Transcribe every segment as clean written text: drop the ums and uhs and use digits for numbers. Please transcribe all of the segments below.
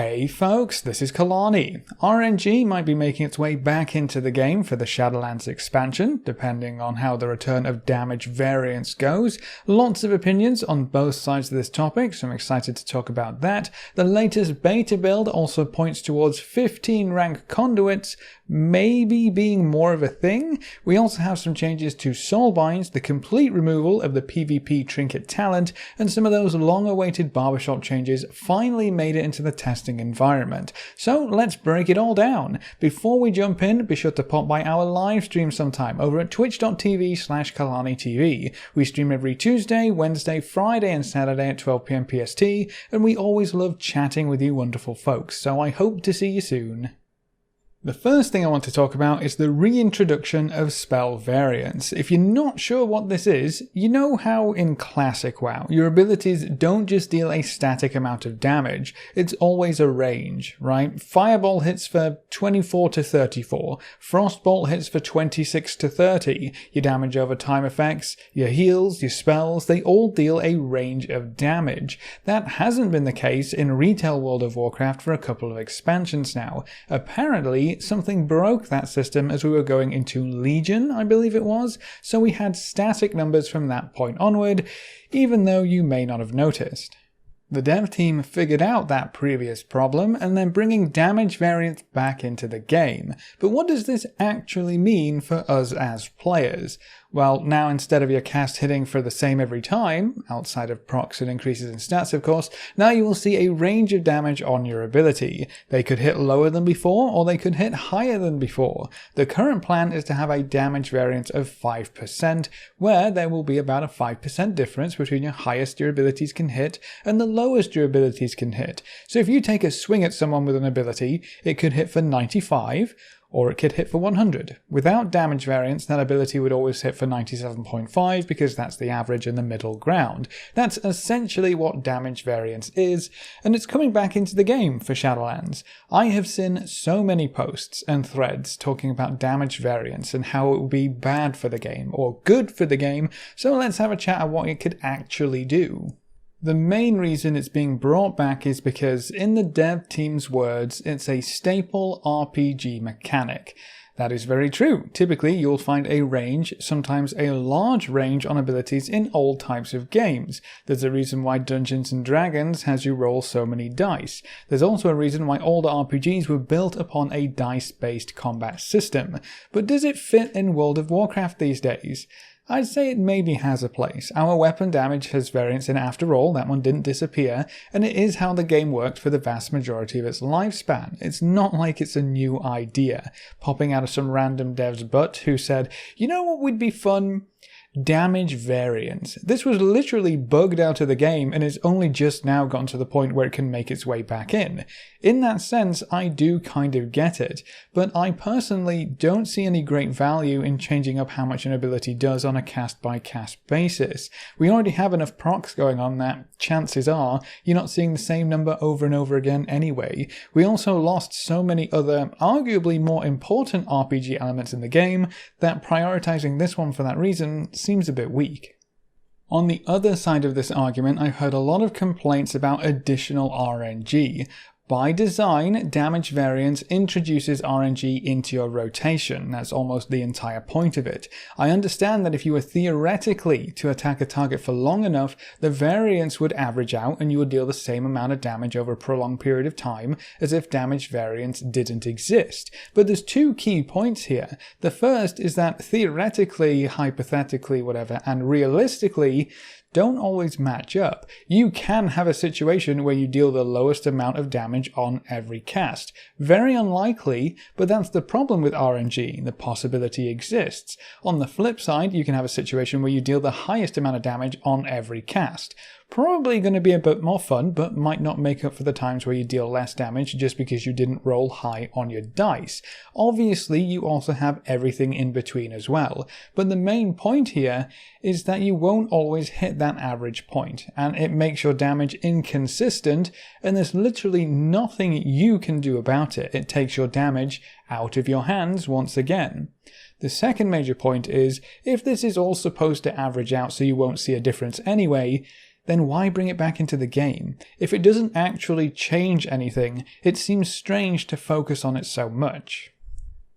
Hey folks, this is Kalani. RNG might be making its way back into the game for the Shadowlands expansion, depending on how the return of damage variance goes. Lots of opinions on both sides of this topic, so I'm excited to talk about that. The latest beta build also points towards 15 rank conduits maybe being more of a thing. We also have some changes to Soulbind, the complete removal of the PvP Trinket talent, and some of those long-awaited Barbershop changes finally made it into the testing environment. So let's break it all down. Before we jump in, be sure to pop by our live stream sometime over at twitch.tv/KalaniTV. We stream every Tuesday, Wednesday, Friday and Saturday at 12 PM PST, and we always love chatting with you wonderful folks, so I hope to see you soon. The first thing I want to talk about is the reintroduction of spell variance. If you're not sure what this is, you know how in Classic WoW, your abilities don't just deal a static amount of damage, it's always a range, right? Fireball hits for 24 to 34, Frostbolt hits for 26 to 30, your damage over time effects, your heals, your spells, they all deal a range of damage. That hasn't been the case in retail World of Warcraft for a couple of expansions now. Apparently, something broke that system as we were going into Legion, I believe it was, so we had static numbers from that point onward, even though you may not have noticed. The dev team figured out that previous problem and they're bringing damage variance back into the game. But what does this actually mean for us as players? Well, now instead of your cast hitting for the same every time, outside of procs and increases in stats of course, now you will see a range of damage on your ability. They could hit lower than before, or they could hit higher than before. The current plan is to have a damage variance of 5%, where there will be about a 5% difference between your highest your abilities can hit and the lowest your abilities can hit. So if you take a swing at someone with an ability, it could hit for 95, or it could hit for 100. Without damage variance, that ability would always hit for 97.5 because that's the average and the middle ground. That's essentially what damage variance is, and it's coming back into the game for Shadowlands. I have seen so many posts and threads talking about damage variance and how it will be bad for the game or good for the game, so let's have a chat at what it could actually do. The main reason it's being brought back is because, in the dev team's words, it's a staple RPG mechanic. That is very true. Typically, you'll find a range, sometimes a large range on abilities in all types of games. There's a reason why Dungeons & Dragons has you roll so many dice. There's also a reason why older RPGs were built upon a dice-based combat system. But does it fit in World of Warcraft these days? I'd say it maybe has a place. Our weapon damage has variance in after all, that one didn't disappear, and it is how the game worked for the vast majority of its lifespan. It's not like it's a new idea, popping out of some random dev's butt who said, you know what would be fun? Damage variance. This was literally bugged out of the game and it's only just now gotten to the point where it can make its way back in. In that sense, I do kind of get it, but I personally don't see any great value in changing up how much an ability does on a cast-by-cast basis. We already have enough procs going on that chances are you're not seeing the same number over and over again anyway. We also lost so many other, arguably more important RPG elements in the game that prioritizing this one for that reason seems a bit weak. On the other side of this argument, I've heard a lot of complaints about additional RNG. By design, damage variance introduces RNG into your rotation. That's almost the entire point of it. I understand that if you were theoretically to attack a target for long enough, the variance would average out and you would deal the same amount of damage over a prolonged period of time as if damage variance didn't exist. But there's two key points here. The first is that theoretically, hypothetically, whatever, and realistically, don't always match up. You can have a situation where you deal the lowest amount of damage on every cast. Very unlikely, but that's the problem with RNG. The possibility exists. On the flip side, you can have a situation where you deal the highest amount of damage on every cast. Probably going to be a bit more fun, but might not make up for the times where you deal less damage just because you didn't roll high on your dice. Obviously, you also have everything in between as well, but the main point here is that you won't always hit that average point, and it makes your damage inconsistent, and there's literally nothing you can do about it. It takes your damage out of your hands once again. The second major point is, if this is all supposed to average out so you won't see a difference anyway, then why bring it back into the game? If it doesn't actually change anything, it seems strange to focus on it so much.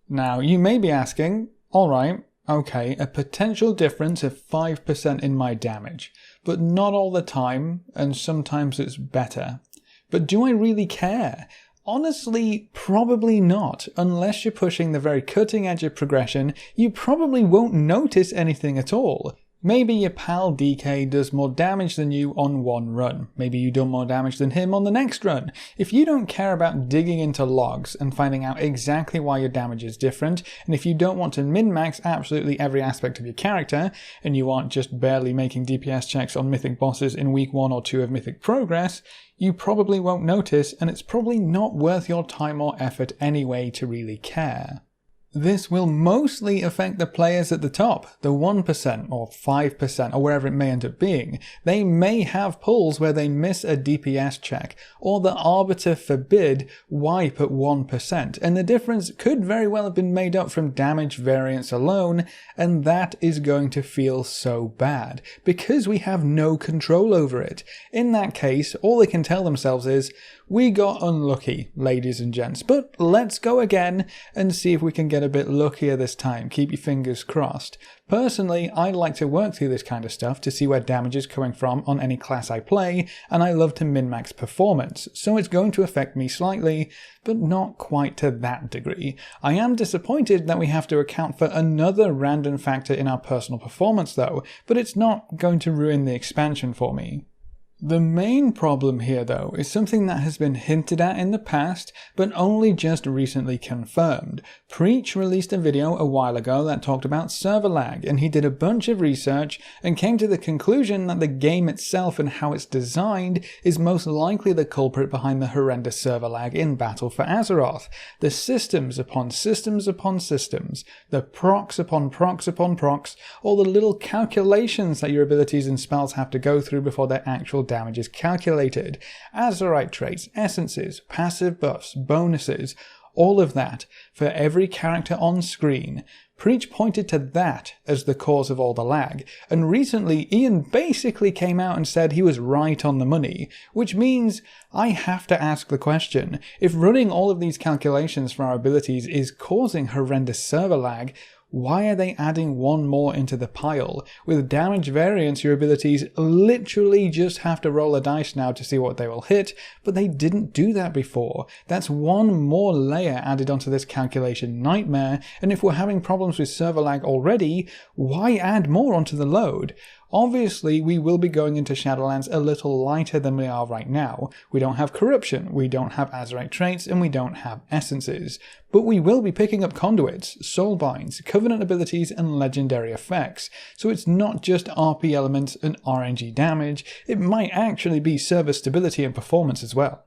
Now, you may be asking, alright, okay, a potential difference of 5% in my damage, but not all the time, and sometimes it's better. But do I really care? Honestly, probably not. Unless you're pushing the very cutting edge of progression, you probably won't notice anything at all. Maybe your pal DK does more damage than you on one run. Maybe you do more damage than him on the next run. If you don't care about digging into logs and finding out exactly why your damage is different, and if you don't want to min-max absolutely every aspect of your character, and you aren't just barely making DPS checks on mythic bosses in week 1 or 2 of mythic progress, you probably won't notice, and it's probably not worth your time or effort anyway to really care. This will mostly affect the players at the top, the 1% or 5% or wherever it may end up being. They may have pulls where they miss a DPS check, or the Arbiter forbid wipe at 1%, and the difference could very well have been made up from damage variance alone, and that is going to feel so bad, because we have no control over it. In that case, all they can tell themselves is, we got unlucky, ladies and gents, but let's go again and see if we can get a bit luckier this time. Keep your fingers crossed. Personally, I like to work through this kind of stuff to see where damage is coming from on any class I play, and I love to min-max performance, so it's going to affect me slightly, but not quite to that degree. I am disappointed that we have to account for another random factor in our personal performance though, but it's not going to ruin the expansion for me. The main problem here though is something that has been hinted at in the past but only just recently confirmed. Preach released a video a while ago that talked about server lag, and he did a bunch of research and came to the conclusion that the game itself and how it's designed is most likely the culprit behind the horrendous server lag in Battle for Azeroth. The systems upon systems upon systems, the procs upon procs upon procs, all the little calculations that your abilities and spells have to go through before their actual damage is calculated, Azerite traits, essences, passive buffs, bonuses, all of that for every character on screen. Preach pointed to that as the cause of all the lag, and recently Ian basically came out and said he was right on the money, which means I have to ask the question, if running all of these calculations for our abilities is causing horrendous server lag, why are they adding one more into the pile? With damage variance, your abilities literally just have to roll a dice now to see what they will hit, but they didn't do that before. That's one more layer added onto this calculation nightmare, and if we're having problems with server lag already, why add more onto the load? Obviously, we will be going into Shadowlands a little lighter than we are right now. We don't have corruption, we don't have Azerite traits, and we don't have essences. But we will be picking up conduits, soulbinds, covenant abilities, and legendary effects. So it's not just RP elements and RNG damage, it might actually be server stability and performance as well.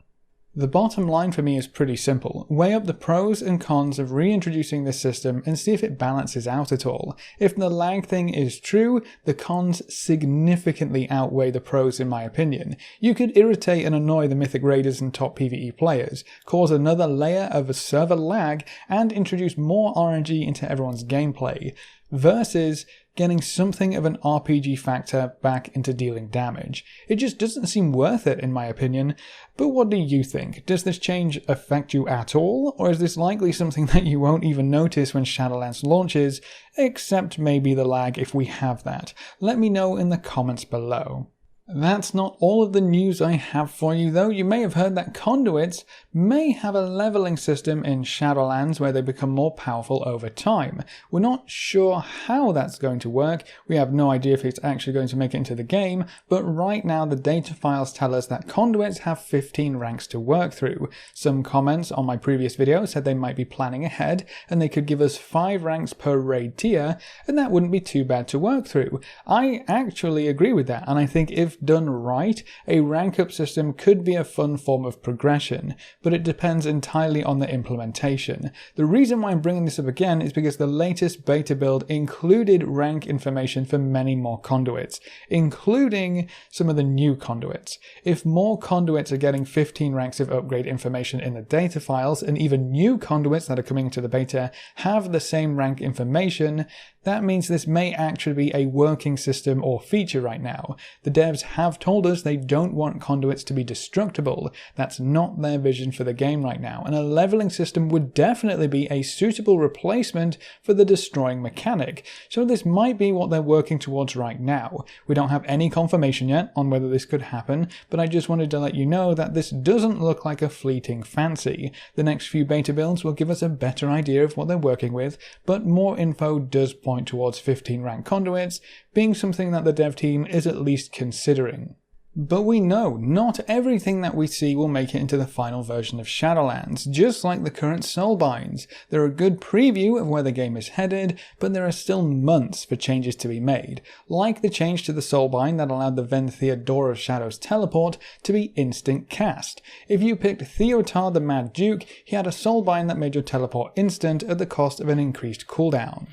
The bottom line for me is pretty simple. Weigh up the pros and cons of reintroducing this system and see if it balances out at all. If the lag thing is true, the cons significantly outweigh the pros in my opinion. You could irritate and annoy the Mythic Raiders and top PvE players, cause another layer of server lag, and introduce more RNG into everyone's gameplay, versus getting something of an RPG factor back into dealing damage. It just doesn't seem worth it in my opinion, but what do you think? Does this change affect you at all, or is this likely something that you won't even notice when Shadowlands launches, except maybe the lag if we have that? Let me know in the comments below. That's not all of the news I have for you though. You may have heard that conduits may have a leveling system in Shadowlands where they become more powerful over time. We're not sure how that's going to work. We have no idea if it's actually going to make it into the game, but right now the data files tell us that conduits have 15 ranks to work through. Some comments on my previous video said they might be planning ahead and they could give us 5 ranks per raid tier, and that wouldn't be too bad to work through. I actually agree with that, and I think if done right, a rank up system could be a fun form of progression, but it depends entirely on the implementation. The reason why I'm bringing this up again is because the latest beta build included rank information for many more conduits, including some of the new conduits. If more conduits are getting 15 ranks of upgrade information in the data files, and even new conduits that are coming into the beta have the same rank information, That means this may actually be a working system or feature right now. The devs have told us they don't want conduits to be destructible. That's not their vision for the game right now, and a leveling system would definitely be a suitable replacement for the destroying mechanic. So this might be what they're working towards right now. We don't have any confirmation yet on whether this could happen, but I just wanted to let you know that this doesn't look like a fleeting fancy. The next few beta builds will give us a better idea of what they're working with, but more info does point towards 15 rank conduits being something that the dev team is at least considering. But we know not everything that we see will make it into the final version of Shadowlands, just like the current Soulbinds. They're a good preview of where the game is headed, but there are still months for changes to be made, like the change to the Soulbind that allowed the Venthyr Door of Shadows teleport to be instant cast. If you picked Theotar the Mad Duke, he had a Soulbind that made your teleport instant at the cost of an increased cooldown.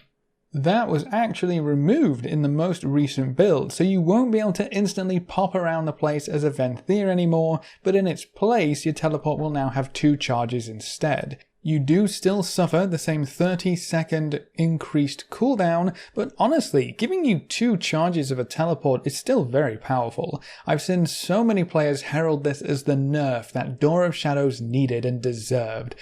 That was actually removed in the most recent build, so you won't be able to instantly pop around the place as a Venthyr anymore, but in its place your teleport will now have 2 charges instead. You do still suffer the same 30-second increased cooldown, but honestly, giving you 2 charges of a teleport is still very powerful. I've seen so many players herald this as the nerf that Door of Shadows needed and deserved.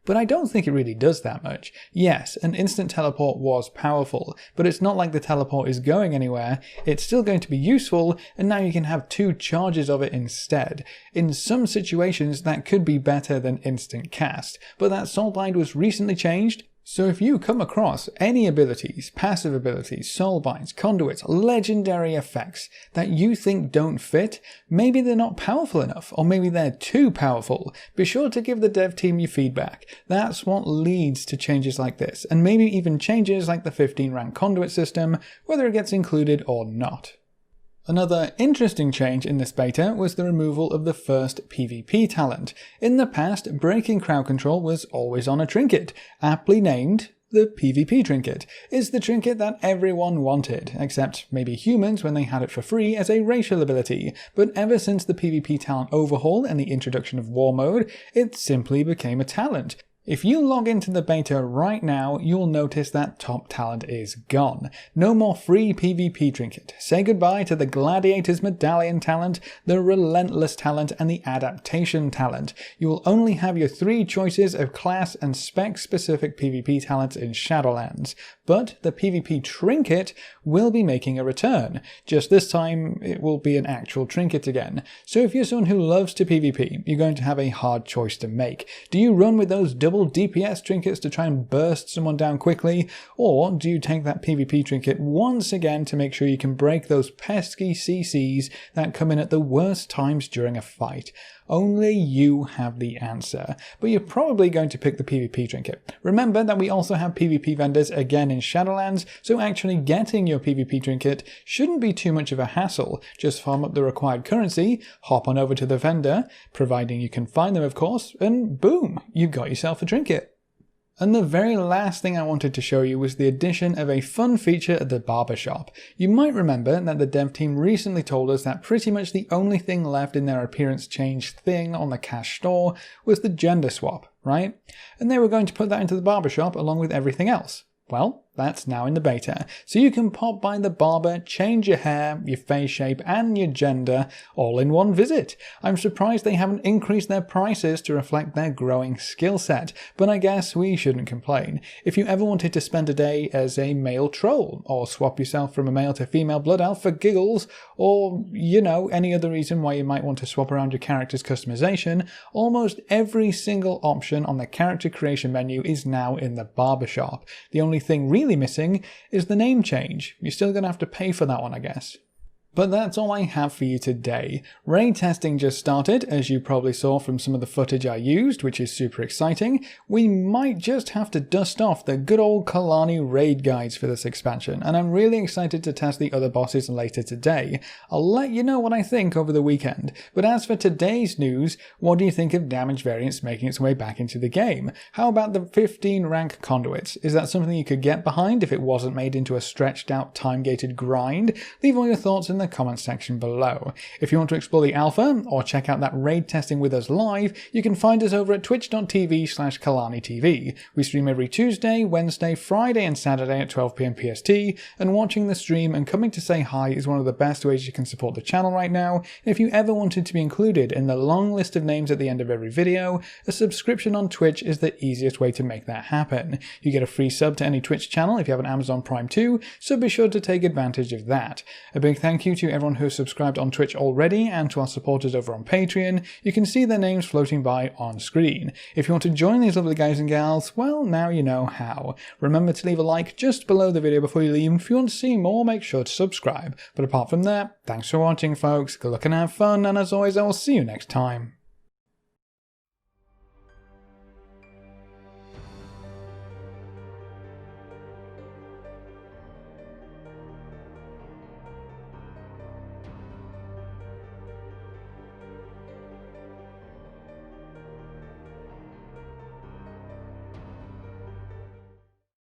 But I don't think it really does that much. Yes, an instant teleport was powerful, but it's not like the teleport is going anywhere. It's still going to be useful, and now you can have 2 charges of it instead. In some situations, that could be better than instant cast, but that Soulbind was recently changed. So if you come across any abilities, passive abilities, soulbinds, conduits, legendary effects that you think don't fit, maybe they're not powerful enough, or maybe they're too powerful, be sure to give the dev team your feedback. That's what leads to changes like this, and maybe even changes like the 15 rank conduit system, whether it gets included or not. Another interesting change in this beta was the removal of the first PvP talent. In the past, breaking crowd control was always on a trinket, aptly named the PvP trinket. It's the trinket that everyone wanted, except maybe humans when they had it for free as a racial ability, but ever since the PvP talent overhaul and the introduction of war mode, it simply became a talent. If you log into the beta right now, you'll notice that top talent is gone. No more free PvP trinket. Say goodbye to the Gladiator's Medallion talent, the Relentless talent, and the Adaptation talent. You will only have your 3 choices of class and spec-specific PvP talents in Shadowlands. But the PvP trinket will be making a return. Just this time, it will be an actual trinket again. So if you're someone who loves to PvP, you're going to have a hard choice to make. Do you run with those double DPS trinkets to try and burst someone down quickly, or do you take that PvP trinket once again to make sure you can break those pesky CCs that come in at the worst times during a fight? Only you have the answer, but you're probably going to pick the PvP trinket. Remember that we also have PvP vendors again in Shadowlands, so actually getting your PvP trinket shouldn't be too much of a hassle. Just farm up the required currency, hop on over to the vendor, providing you can find them of course, and boom, you've got yourself a trinket. And the very last thing I wanted to show you was the addition of a fun feature at the Barbershop. You might remember that the dev team recently told us that pretty much the only thing left in their appearance change thing on the cash store was the gender swap, right? And they were going to put that into the Barbershop along with everything else. Well, that's now in the beta, so you can pop by the barber, change your hair, your face shape, and your gender all in one visit. I'm surprised they haven't increased their prices to reflect their growing skill set, but I guess we shouldn't complain. If you ever wanted to spend a day as a male troll, or swap yourself from a male to female blood elf for giggles, or, you know, any other reason why you might want to swap around your character's customization, almost every single option on the character creation menu is now in the Barbershop. The only thing really missing is the name change. You're still going to have to pay for that one, I guess. But that's all I have for you today. Raid testing just started, as you probably saw from some of the footage I used, which is super exciting. We might just have to dust off the good old Kalani raid guides for this expansion, and I'm really excited to test the other bosses later today. I'll let you know what I think over the weekend. But as for today's news, what do you think of damage variance making its way back into the game? How about the 15 rank conduits? Is that something you could get behind if it wasn't made into a stretched out time-gated grind? Leave all your thoughts in the the comment section below. If you want to explore the alpha or check out that raid testing with us live, you can find us over at twitch.tv/KalaniTV. We stream every Tuesday, Wednesday, Friday and Saturday at 12 PM PST, and watching the stream and coming to say hi is one of the best ways you can support the channel right now. And if you ever wanted to be included in the long list of names at the end of every video, a subscription on Twitch is the easiest way to make that happen. You get a free sub to any Twitch channel if you have an Amazon Prime too, so be sure to take advantage of that. A big thank you to everyone who has subscribed on Twitch already and to our supporters over on Patreon. You can see their names floating by on screen. If you want to join these lovely guys and gals, well, now you know how. Remember to leave a like just below the video before you leave. If you want to see more, make sure to subscribe. But apart from that, thanks for watching folks, good luck and have fun, and as always I will see you next time.